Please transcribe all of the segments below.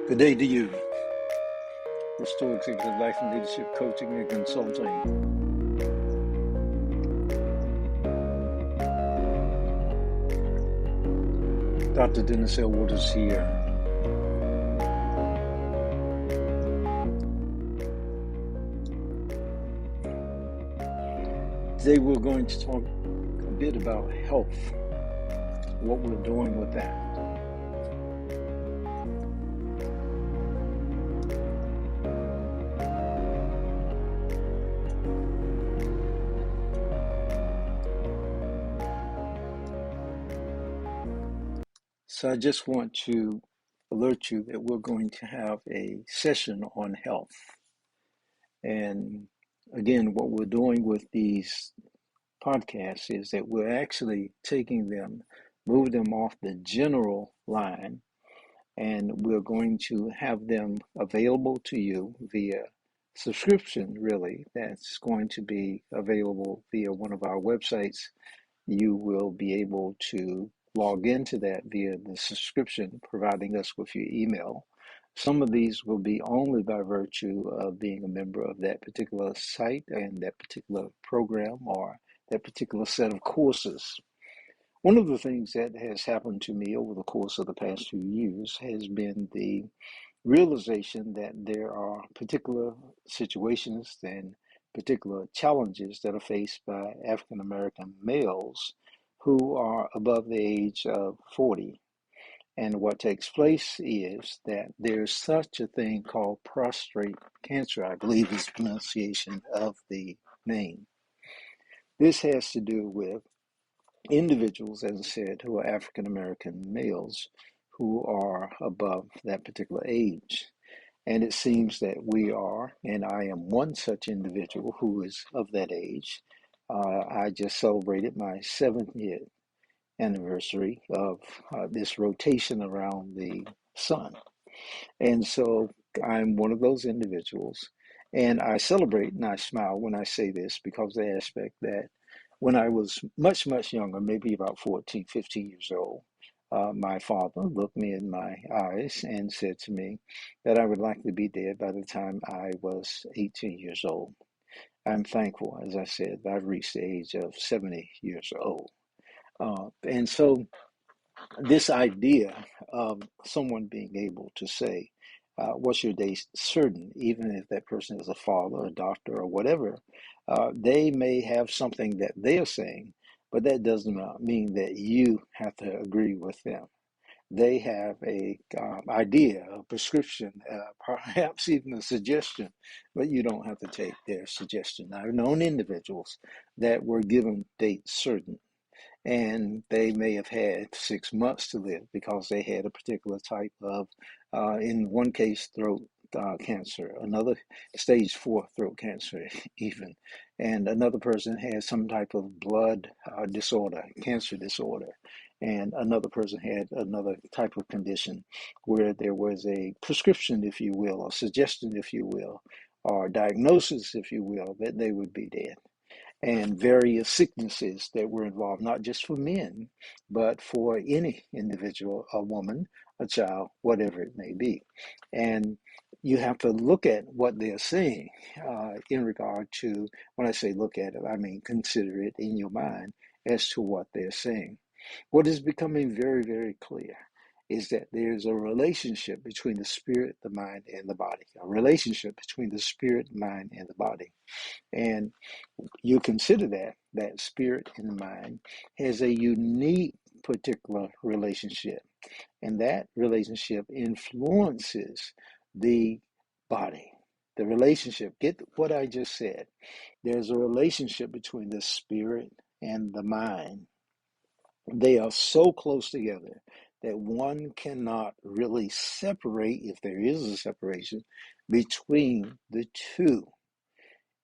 Good day to you. Restore Executive Life and Leadership Coaching and Consulting. Dr. Dennis L. Waters here. Today we're going to talk a bit about health, what we're doing with that. So I just want to alert you that we're going to have a session on health. And again, what we're doing with these podcasts is that we're actually taking them, move them off the general line, and we're going to have them available to you via subscription, really. That's going to be available via one of our websites. You will be able to log into that via the subscription, providing us with your email. Some of these will be only by virtue of being a member of that particular site and that particular program or that particular set of courses. One of the things that has happened to me over the course of the past few years has been the realization that there are particular situations and particular challenges that are faced by African American males who are above the age of 40. And what takes place is that there's such a thing called prostate cancer, I believe is the pronunciation of the name. This has to do with individuals, as I said, who are African American males who are above that particular age. And it seems that we are, and I am one such individual who is of that age. I just celebrated my 7th anniversary of this rotation around the sun. And so I'm one of those individuals. And I celebrate and I smile when I say this because of the aspect that when I was much, much younger, maybe about 14, 15 years old, my father looked me in my eyes and said to me that I would likely be dead by the time I was 18 years old. I'm thankful, as I said, that I've reached the age of 70 years old. And so this idea of someone being able to say, what's your day certain, even if that person is a father, a doctor, or whatever, they may have something that they are saying, but that does not mean that you have to agree with them. They have a idea, a prescription, perhaps even a suggestion, but you don't have to take their suggestion. I've known individuals that were given dates certain and they may have had 6 months to live because they had a particular type of, in one case, throat cancer, another stage 4 throat cancer, even, and another person had some type of blood disorder, cancer disorder, and another person had another type of condition where there was a prescription, if you will, or suggestion, if you will, or diagnosis, if you will, that they would be dead and various sicknesses that were involved, not just for men, but for any individual, a woman, a child, whatever it may be. And you have to look at what they're saying in regard to, when I say look at it, I mean consider it in your mind as to what they're saying. What is becoming very, very clear is that there's a relationship between the spirit, the mind, and the body, a relationship between the spirit, mind, and the body. And you consider that spirit and mind has a unique particular relationship, and that relationship influences the body. The relationship, get what I just said. There's a relationship between the spirit and the mind. They are so close together that one cannot really separate, if there is a separation, between the two.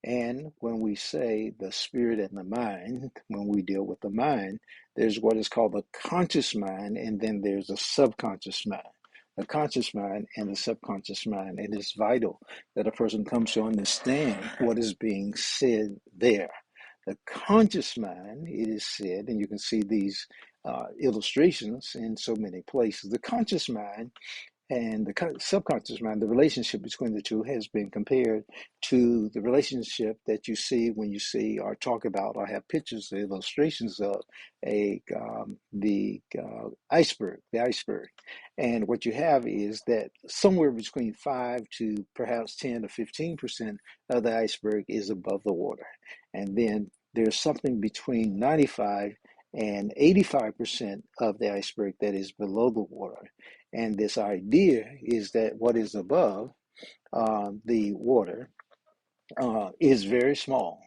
And when we say the spirit and the mind, when we deal with the mind, there's what is called the conscious mind, and then there's the subconscious mind. The conscious mind and the subconscious mind. And it's vital that a person comes to understand what is being said there. The conscious mind, it is said, and you can see these illustrations in so many places. The conscious mind And the subconscious mind, the relationship between the two has been compared to the relationship that you see when you see or talk about or have pictures, illustrations of the iceberg, the iceberg. And what you have is that somewhere between 5 to perhaps 10 or 15% of the iceberg is above the water. And then there's something between 95 and 85% of the iceberg that is below the water. And this idea is that what is above the water is very small,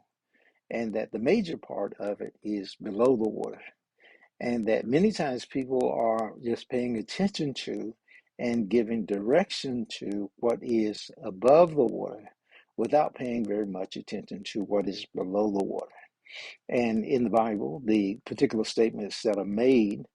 and that the major part of it is below the water. And that many times people are just paying attention to and giving direction to what is above the water without paying very much attention to what is below the water. And in the Bible, the particular statements that are made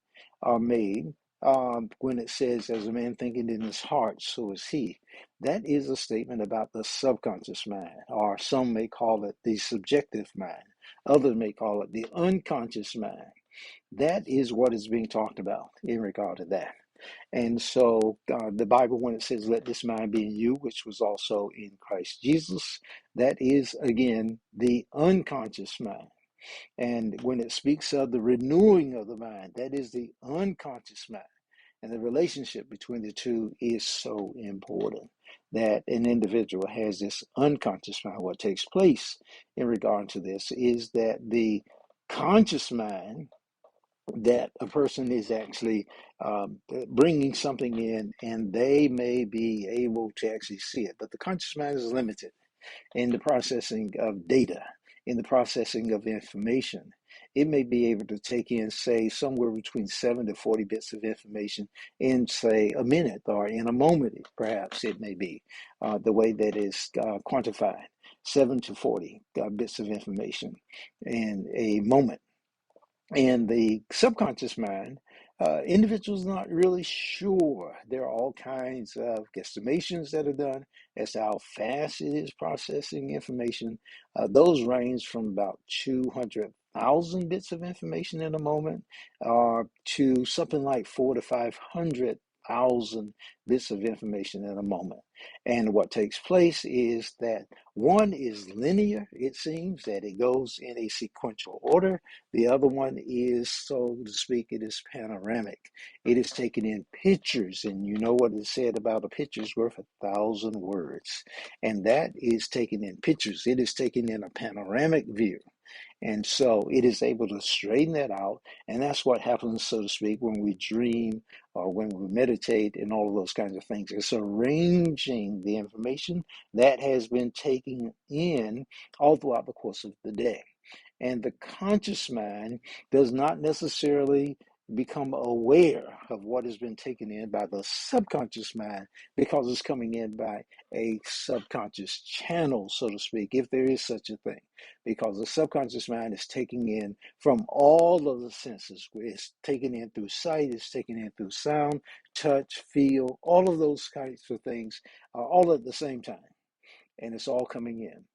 when it says, as a man thinking in his heart, so is he. That is a statement about the subconscious mind, or some may call it the subjective mind. Others may call it the unconscious mind. That is what is being talked about in regard to that. And so the Bible, when it says, let this mind be in you, which was also in Christ Jesus, that is, again, the unconscious mind. And when it speaks of the renewing of the mind, that is the unconscious mind. And the relationship between the two is so important that an individual has this unconscious mind. What takes place in regard to this is that the conscious mind, that a person is actually bringing something in and they may be able to actually see it. But the conscious mind is limited in the processing of data, in the processing of information. It may be able to take in, say, somewhere between 7 to 40 bits of information in, say, a minute or in a moment, perhaps it may be, the way that is quantified, 7 to 40 bits of information in a moment. And the subconscious mind, individuals not really sure. There are all kinds of guesstimations that are done as to how fast it is processing information. Those range from about 200,000 bits of information in a moment to something like 4 to 500,000 bits of information in a moment. And what takes place is that one is linear, it seems, that it goes in a sequential order. The other one is, so to speak, it is panoramic. It is taken in pictures, and you know what is said about a picture is worth 1,000 words. And that is taken in pictures. It is taken in a panoramic view. And so it is able to straighten that out. And that's what happens, so to speak, when we dream or when we meditate and all of those kinds of things. It's arranging the information that has been taken in all throughout the course of the day. And the conscious mind does not necessarily become aware of what has been taken in by the subconscious mind because it's coming in by a subconscious channel, so to speak, if there is such a thing. Because the subconscious mind is taking in from all of the senses. It's taken in through sight, it's taken in through sound, touch, feel, all of those kinds of things, all at the same time. And it's all coming in.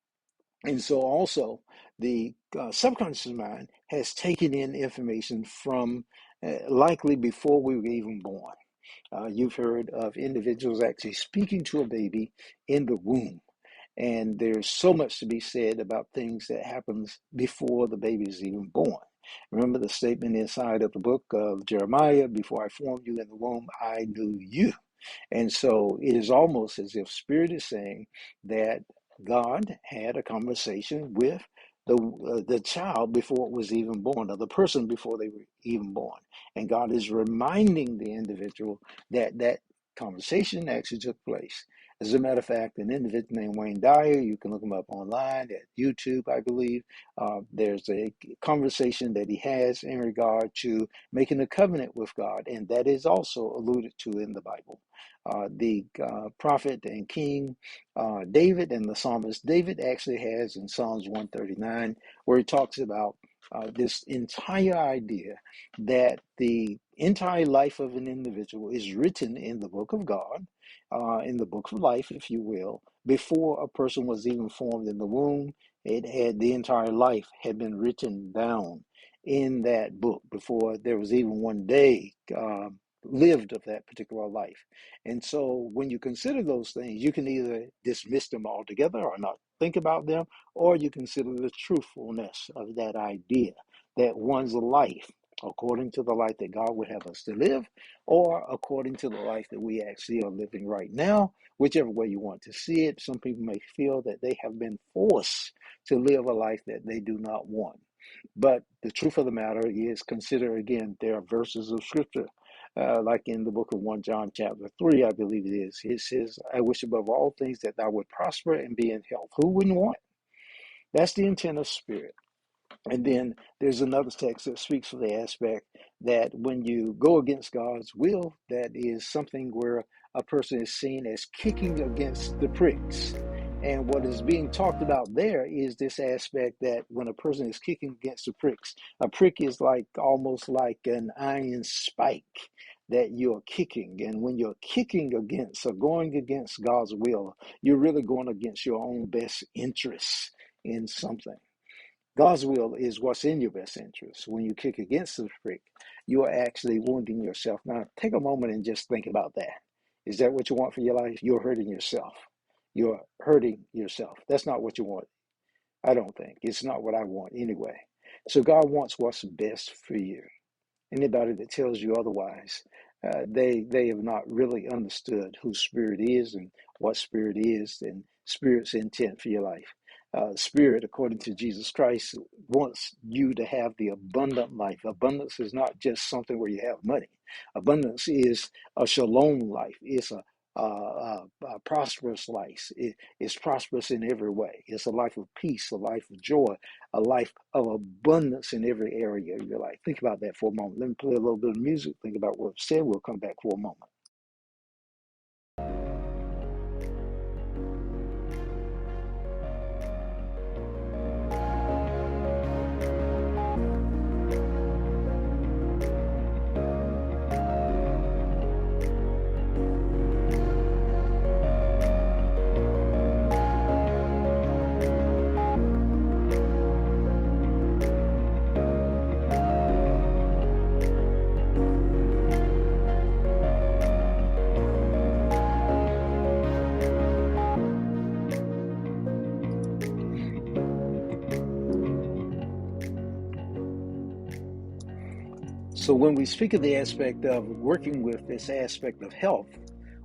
And so also the subconscious mind has taken in information from likely before we were even born. You've heard of individuals actually speaking to a baby in the womb. And there's so much to be said about things that happens before the baby is even born. Remember the statement inside of the book of Jeremiah, before I formed you in the womb, I knew you. And so it is almost as if Spirit is saying that God had a conversation with the child before it was even born, or the person before they were even born. And God is reminding the individual that that conversation actually took place. As a matter of fact, an individual named Wayne Dyer, you can look him up online at YouTube, I believe. There's a conversation that he has in regard to making a covenant with God, and that is also alluded to in the Bible. The prophet and king David and the psalmist David actually has in Psalms 139, where he talks about this entire idea that the entire life of an individual is written in the book of God, in the book of life, if you will, before a person was even formed in the womb. It had the entire life had been written down in that book before there was even one day lived of that particular life. And so when you consider those things, you can either dismiss them altogether or not think about them, or you consider the truthfulness of that idea that one's life, according to the life that God would have us to live, or according to the life that we actually are living right now, whichever way you want to see it. Some people may feel that they have been forced to live a life that they do not want. But the truth of the matter is, consider again, there are verses of scripture, like in the book of 1 John chapter 3, I believe it is. It says, I wish above all things that thou would prosper and be in health. Who wouldn't want it? That's the intent of spirit. And then there's another text that speaks of the aspect that when you go against God's will, that is something where a person is seen as kicking against the pricks. And what is being talked about there is this aspect that when a person is kicking against the pricks, a prick is like almost like an iron spike that you're kicking. And when you're kicking against or going against God's will, you're really going against your own best interests in something. God's will is what's in your best interest. When you kick against the prick, you are actually wounding yourself. Now, take a moment and just think about that. Is that what you want for your life? You're hurting yourself. You're hurting yourself. That's not what you want. I don't think. It's not what I want anyway. So God wants what's best for you. Anybody that tells you otherwise, they have not really understood who spirit is and what spirit is and spirit's intent for your life. Spirit, according to Jesus Christ, wants you to have the abundant life. Abundance is not just something where you have money. Abundance is a shalom life. It's a prosperous life. It's prosperous in every way. It's a life of peace, a life of joy, a life of abundance in every area of your life. Think about that for a moment. Let me play a little bit of music. Think about what I've said. We'll come back for a moment. So when we speak of the aspect of working with this aspect of health,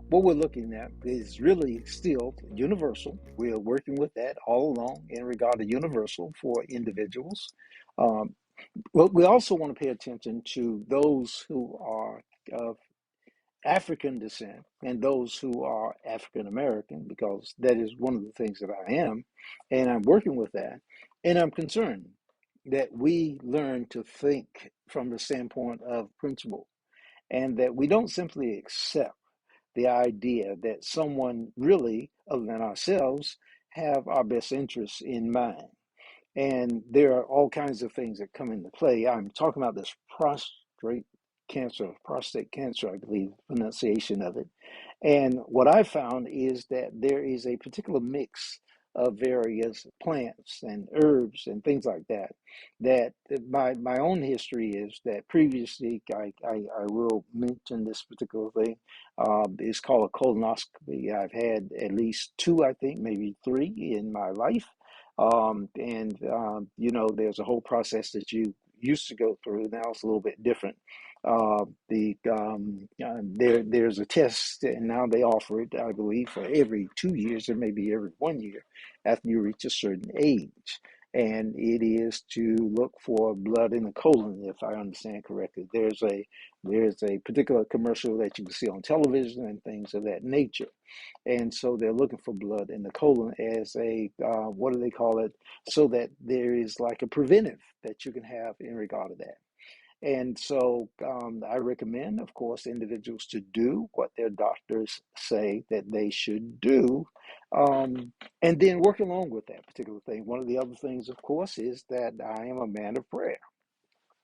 what we're looking at is really still universal. We're working with that all along in regard to universal for individuals. Um, but we also want to pay attention to those who are of African descent and those who are African American, because that is one of the things that I am, and I'm working with that. And I'm concerned that we learn to think from the standpoint of principle and that we don't simply accept the idea that someone really, other than ourselves, have our best interests in mind. And there are all kinds of things that come into play. I'm talking about this prostate cancer, I believe, pronunciation of it. And what I found is that there is a particular mix of various plants and herbs and things like that. That my own history is that previously, I will mention this particular thing. It's called a colonoscopy. I've had at least two, I think, maybe three in my life. You know, there's a whole process that you used to go through. Now it's a little bit different. There's a test, and now they offer it, I believe, for every 2 years or maybe every 1 year after you reach a certain age. And it is to look for blood in the colon, if I understand correctly. There's a particular commercial that you can see on television and things of that nature. And so they're looking for blood in the colon as a, what do they call it? So that there is like a preventive that you can have in regard to that. And so I recommend, of course, individuals to do what their doctors say that they should do, and then work along with that particular thing. One of the other things, of course, is that I am a man of prayer.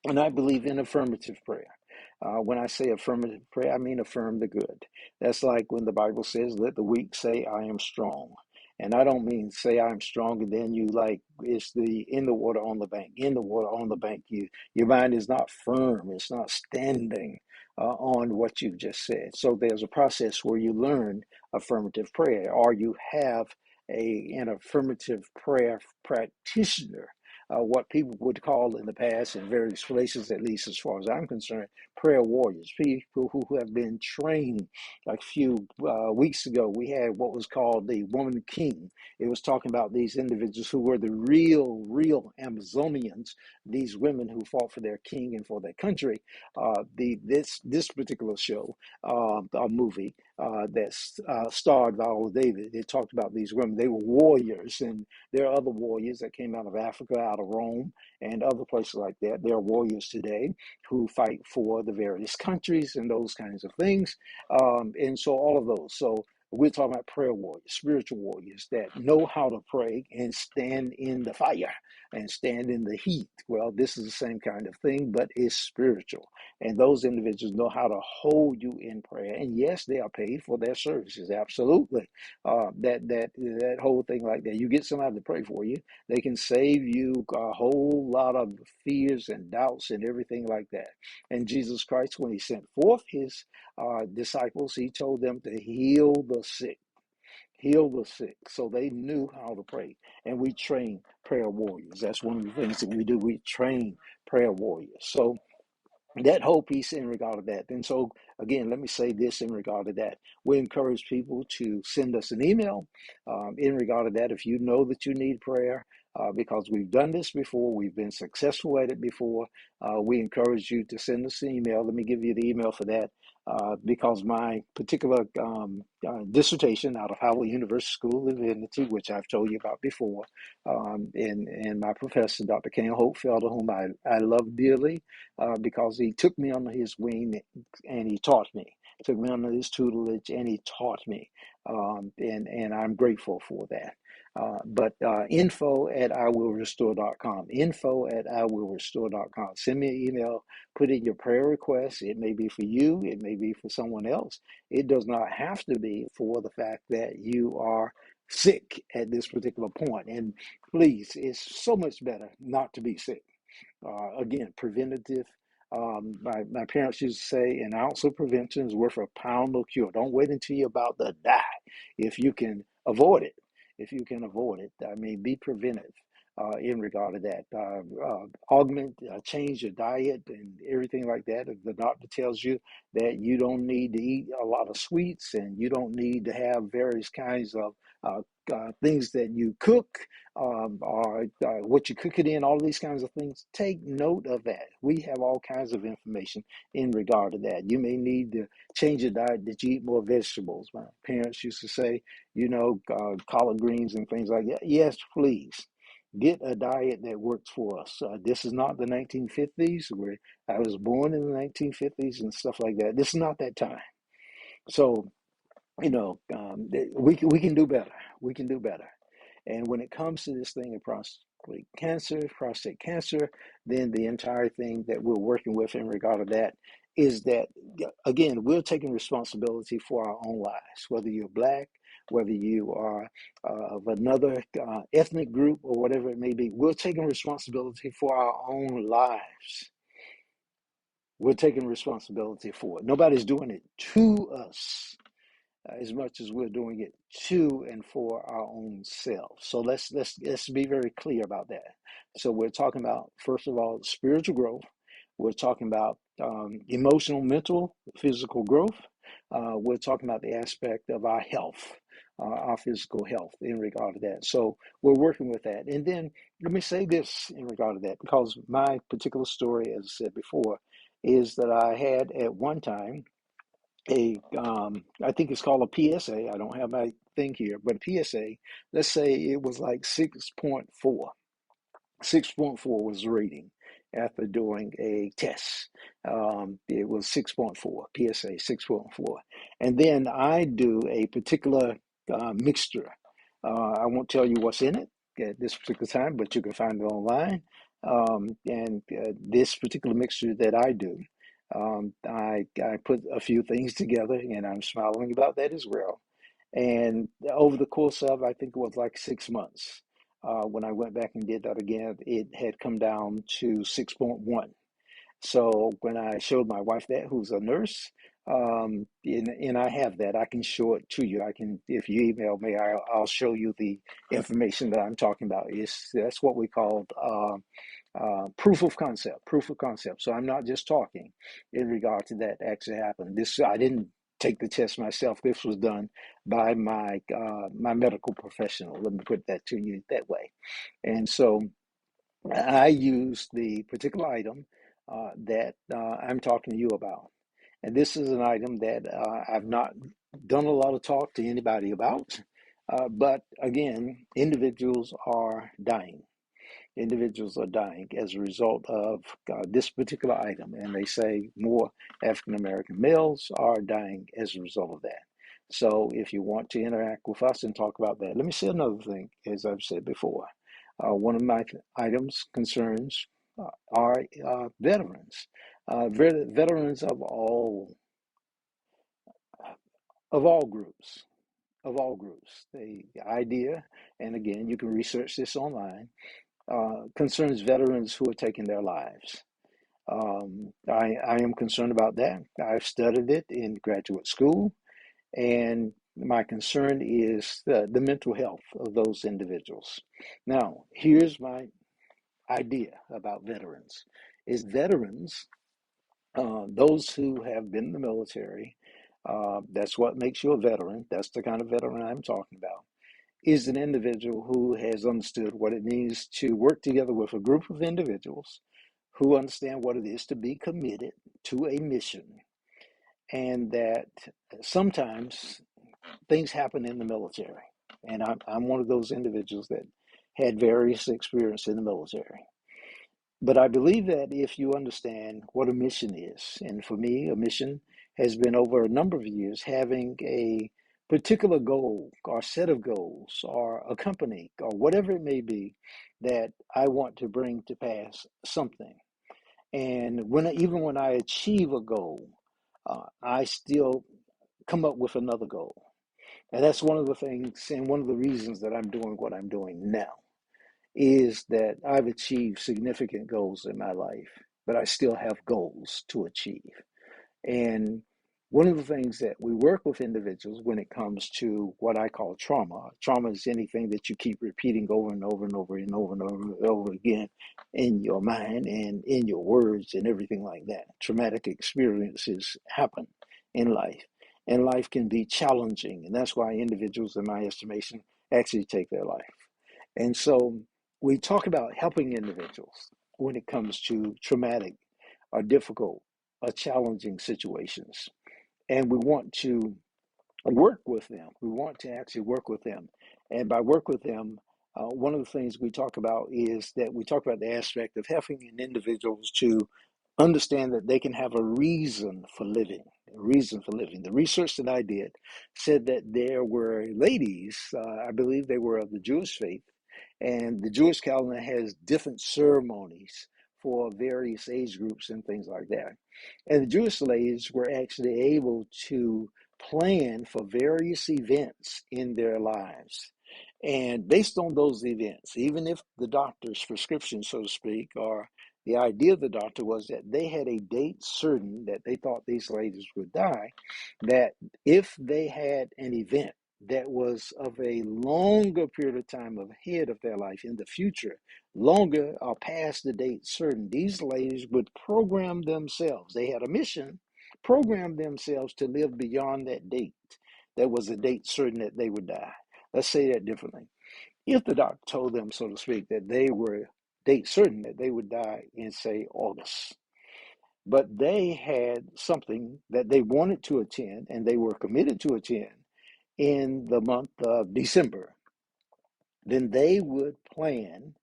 And I believe in affirmative prayer. When I say affirmative prayer, I mean affirm the good. That's like when the Bible says, let the weak say, I am strong. And I don't mean say I'm stronger than you, like it's the in the water on the bank, in the water on the bank. Your mind is not firm, it's not standing on what you've just said. So there's a process where you learn affirmative prayer, or you have an affirmative prayer practitioner, what people would call in the past in various places, at least as far as I'm concerned, prayer warriors, people who have been trained. Like a few weeks ago, we had what was called the Woman King. It was talking about these individuals who were the real Amazonians, these women who fought for their king and for their country. This particular show, a movie that starred Viola Davis, it talked about these women. They were warriors, and there are other warriors that came out of Africa, out of Rome, and other places like that. There are warriors today who fight for the various countries and those kinds of things. And so all of those. So we're talking about prayer warriors, spiritual warriors that know how to pray and stand in the fire and stand in the heat. Well, this is the same kind of thing, but it's spiritual. And those individuals know how to hold you in prayer. And yes, they are paid for their services. Absolutely. That whole thing like that. You get somebody to pray for you, they can save you a whole lot of fears and doubts and everything like that. And Jesus Christ, when he sent forth his disciples, he told them to heal the sick. Heal the sick. So they knew how to pray. And we train prayer warriors. That's one of the things that we do. We train prayer warriors. So that whole piece in regard to that. And so, again, let me say this in regard to that. We encourage people to send us an email in regard to that if you know that you need prayer, because we've done this before. We've been successful at it before. We encourage you to send us an email. Let me give you the email for that. Because my particular dissertation out of Howard University School of Divinity, which I've told you about before, and my professor, Dr. Ken Holtfelder, whom I love dearly, because he took me under his wing and he taught me. Took me under his tutelage and he taught me, and I'm grateful for that. But info at iwillrestore.com. Info at iwillrestore.com. Send me an email. Put in your prayer request. It may be for you. It may be for someone else. It does not have to be for the fact that you are sick at this particular point. And please, it's so much better not to be sick. Again, preventative. My parents used to say, an ounce of prevention is worth a pound of cure. Don't wait until you're about to die. If you can avoid it, if you can avoid it, I mean, be preventive in regard to that. Augment, change your diet and everything like that. If the doctor tells you that you don't need to eat a lot of sweets and you don't need to have various kinds of things that you cook, or what you cook it in, all of these kinds of things, take note of that. We have all kinds of information in regard to that. You may need to change your diet, that you eat more vegetables. My parents used to say, collard greens and things like that. Yes, please. Get a diet that works for us. This is not the 1950s, where I was born in the 1950s and stuff like that. This is not that time. So, we can do better. We can do better. And when it comes to this thing of prostate cancer, then the entire thing that we're working with in regard to that is that, again, we're taking responsibility for our own lives, whether you're black, whether you are of another ethnic group or whatever it may be. We're taking responsibility for our own lives. We're taking responsibility for it. Nobody's doing it to us as much as we're doing it to and for our own selves. So let's be very clear about that. So we're talking about, first of all, spiritual growth. We're talking about emotional, mental, physical growth. We're talking about the aspect of our health, our physical health in regard to that. So we're working with that. And then let me say this in regard to that, because my particular story, as I said before, is that I had at one time I think it's called a PSA. I don't have my thing here, but a PSA, let's say it was like 6.4. 6.4 was the rating after doing a test. It was 6.4, PSA 6.4. And then I do a particular mixture. I won't tell you what's in it at this particular time, but you can find it online. And this particular mixture that I do, I put a few things together, and I'm smiling about that as well. And over the course of, I think it was like 6 months, when I went back and did that again, it had come down to 6.1. So when I showed my wife that, who's a nurse, and I have that, I can show it to you. I can, if you email me, I'll show you the information that I'm talking about. That's what we call proof of concept. Proof of concept. So I'm not just talking in regard to that actually happened. This I didn't take the test myself. This was done by my medical professional. Let me put that to you that way. And so I use the particular item that I'm talking to you about. And this is an item that I've not done a lot of talk to anybody about. But again, individuals are dying. Individuals are dying as a result of this particular item. And they say more African American males are dying as a result of that. So if you want to interact with us and talk about that, let me say another thing, as I've said before. One of my items concerns are veterans, veterans of all groups, of all groups. The idea, and again, you can research this online, concerns veterans who are taking their lives. I am concerned about that. I've studied it in graduate school, and my concern is the mental health of those individuals. Now, here's my idea about veterans is veterans, those who have been in the military, that's what makes you a veteran. That's the kind of veteran I'm talking about, is an individual who has understood what it means to work together with a group of individuals who understand what it is to be committed to a mission, and that sometimes things happen in the military. And I'm one of those individuals that had various experience in the military. But I believe that if you understand what a mission is, and for me, a mission has been over a number of years having a particular goal or set of goals or a company or whatever it may be that I want to bring to pass something. And even when I achieve a goal, I still come up with another goal. And that's one of the things and one of the reasons that I'm doing what I'm doing now is that I've achieved significant goals in my life, but I still have goals to achieve. And one of the things that we work with individuals when it comes to what I call trauma, trauma is anything that you keep repeating over and over and over and over and over and over again in your mind and in your words and everything like that. Traumatic experiences happen in life, and life can be challenging. And that's why individuals, in my estimation, actually take their life. And so we talk about helping individuals when it comes to traumatic or difficult or challenging situations. And we want to work with them. We want to actually work with them. And by work with them, one of the things we talk about is that we talk about the aspect of helping individuals to understand that they can have a reason for living. A reason for living. The research that I did said that there were ladies, I believe they were of the Jewish faith, and the Jewish calendar has different ceremonies for various age groups and things like that. And the Jewish ladies were actually able to plan for various events in their lives. And based on those events, even if the doctor's prescription, so to speak, or the idea of the doctor was that they had a date certain that they thought these ladies would die, that if they had an event that was of a longer period of time ahead of their life in the future, longer or past the date certain, these ladies would program themselves. They had a mission, program themselves to live beyond that date. There was a date certain that they would die. Let's say that differently. If the doctor told them, so to speak, that they were date certain that they would die in, say, August, but they had something that they wanted to attend and they were committed to attend in the month of December, then they would plan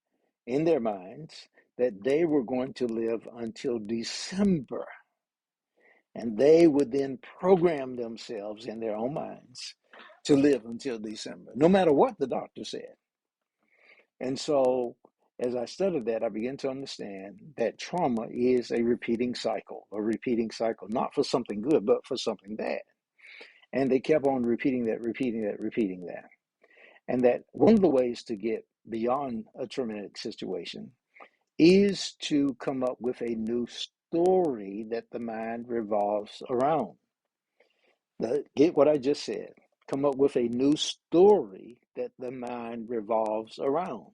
in their minds that they were going to live until December. And they would then program themselves in their own minds to live until December, no matter what the doctor said. And so, as I studied that, I began to understand that trauma is a repeating cycle, not for something good, but for something bad. And they kept on repeating that, repeating that, repeating that. And that one of the ways to get beyond a traumatic situation is to come up with a new story that the mind revolves around. Get what I just said. Come up with a new story that the mind revolves around.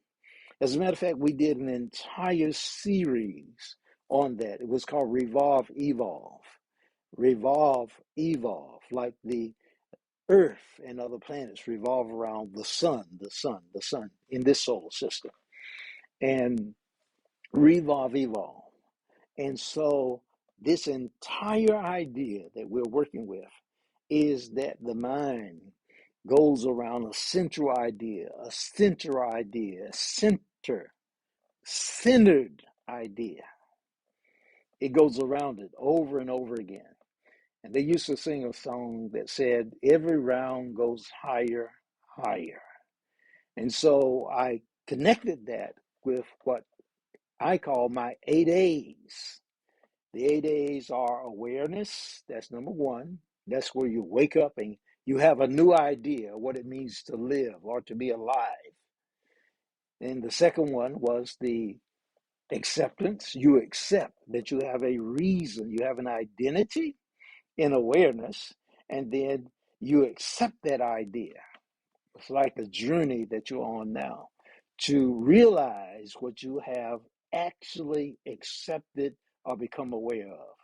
As a matter of fact, we did an entire series on that. It was called Revolve, Evolve. Revolve, Evolve, like the Earth and other planets revolve around the sun, the sun, the sun in this solar system. And revolve, evolve. And so, this entire idea that we're working with is that the mind goes around a central idea, a center idea, centered idea. It goes around it over and over again. And they used to sing a song that said, every round goes higher, higher. And so I connected that with what I call my 8 A's. The 8 A's are awareness, that's number one. That's where you wake up and you have a new idea what it means to live or to be alive. And the second one was the acceptance. You accept that you have a reason, you have an identity in awareness, and then you accept that idea. It's like a journey that you're on now to realize what you have actually accepted or become aware of.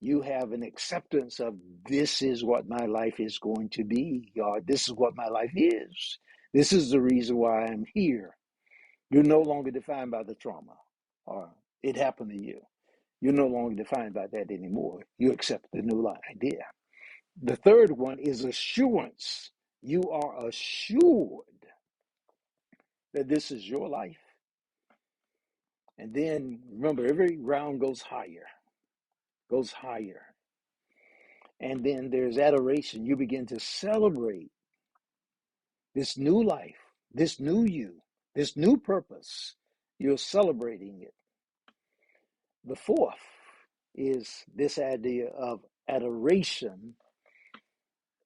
You have an acceptance of this is what my life is going to be, or this is what my life is. This is the reason why I'm here. You're no longer defined by the trauma or it happened to you. You're no longer defined by that anymore. You accept the new idea. The third one is assurance. You are assured that this is your life. And then remember, every round goes higher, goes higher. And then there's adoration. You begin to celebrate this new life, this new you, this new purpose. You're celebrating it. The fourth is this idea of adoration.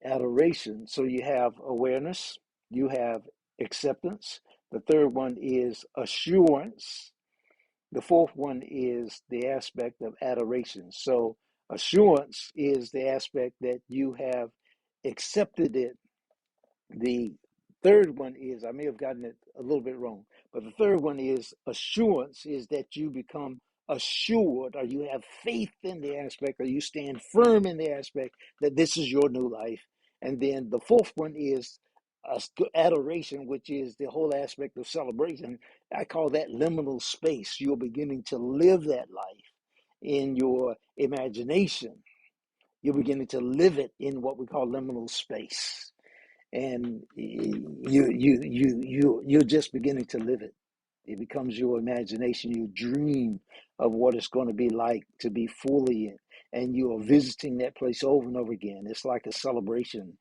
Adoration. So you have awareness, you have acceptance. The third one is assurance. The fourth one is the aspect of adoration. So assurance is the aspect that you have accepted it. The third one is, I may have gotten it a little bit wrong, but the third one is assurance, is that you become assured or you have faith in the aspect or you stand firm in the aspect that this is your new life. And then the fourth one is adoration, which is the whole aspect of celebration. I call that liminal space. You're beginning to live that life in your imagination. You're beginning to live it in what we call liminal space, and you're just beginning to live it. It becomes your imagination. You dream of what it's going to be like to be fully in, and you are visiting that place over and over again. It's like a celebration.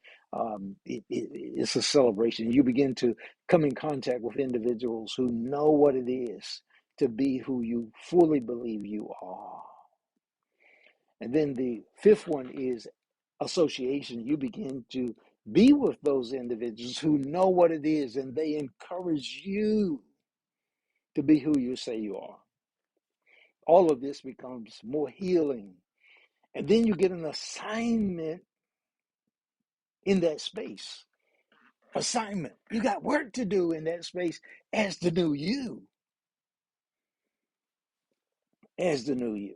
It's a celebration. You begin to come in contact with individuals who know what it is to be who you fully believe you are. And then the fifth one is association. You begin to be with those individuals who know what it is and they encourage you to be who you say you are. All of this becomes more healing. And then you get an assignment in that space. Assignment. You got work to do in that space as the new you. As the new you.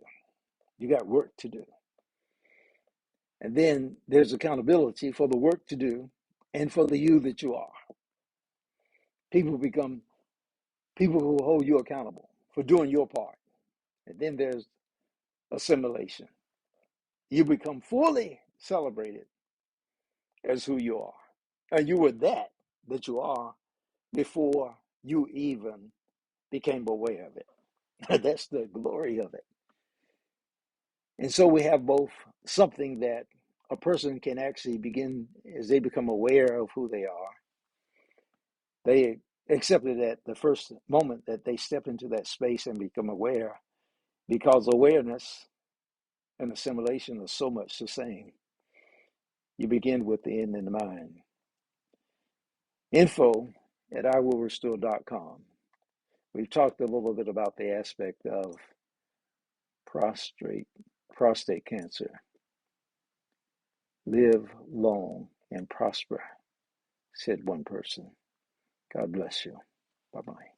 You got work to do. And then there's accountability for the work to do and for the you that you are. People become people who hold you accountable for doing your part. And then there's assimilation. You become fully celebrated as who you are. And you were that you are before you even became aware of it. That's the glory of it. And so we have both something that a person can actually begin as they become aware of who they are. They accept it at the first moment that they step into that space and become aware, because awareness and assimilation are so much the same. You begin with the end in the mind. info@iwillrestore.com. We've talked a little bit about the aspect of prostate cancer. Live long and prosper, said one person. God bless you. Bye-bye.